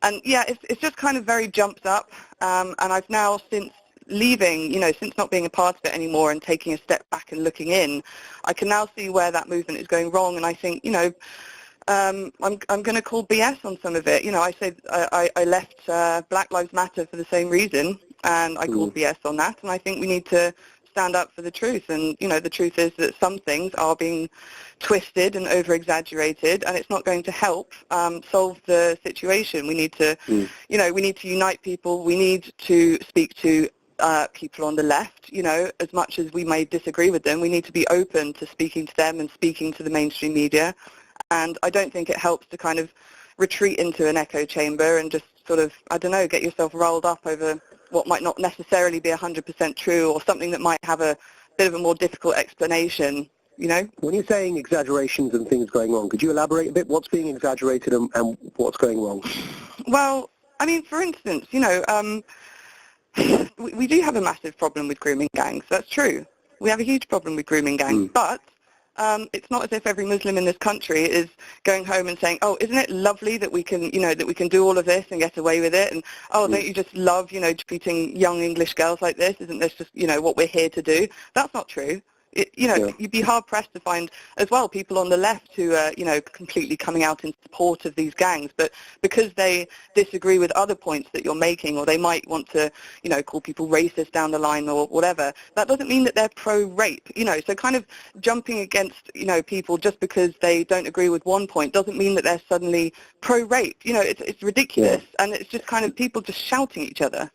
And yeah, it's just kind of very jumped up, and I've now since leaving, since not being a part of it anymore and taking a step back and looking in, I can now see where that movement is going wrong, and I think, I'm going to call BS on some of it. I said I left Black Lives Matter for the same reason, and I called BS on that, and I think we need to stand up for the truth. And, the truth is that some things are being twisted and over-exaggerated, and it's not going to help solve the situation. We need to, we need to unite people. We need to speak to people on the left, as much as we may disagree with them. We need to be open to speaking to them and speaking to the mainstream media. And I don't think it helps to kind of retreat into an echo chamber and just sort of, I don't know, get yourself rolled up over what might not necessarily be 100% true, or something that might have a bit of a more difficult explanation, When you're saying exaggerations and things going wrong, could you elaborate a bit? What's being exaggerated and what's going wrong? Well, I mean, for instance, we do have a massive problem with grooming gangs. That's true. We have a huge problem with grooming gangs, but it's not as if every Muslim in this country is going home and saying, oh, isn't it lovely that we can, that we can do all of this and get away with it? And, oh, don't you just love, treating young English girls like this? Isn't this just, what we're here to do? That's not true. You'd be hard-pressed to find, as well, people on the left who are, completely coming out in support of these gangs. But because they disagree with other points that you're making, or they might want to, call people racist down the line or whatever, that doesn't mean that they're pro-rape. So kind of jumping against, people just because they don't agree with one point doesn't mean that they're suddenly pro-rape. It's ridiculous, and it's just kind of people just shouting at each other.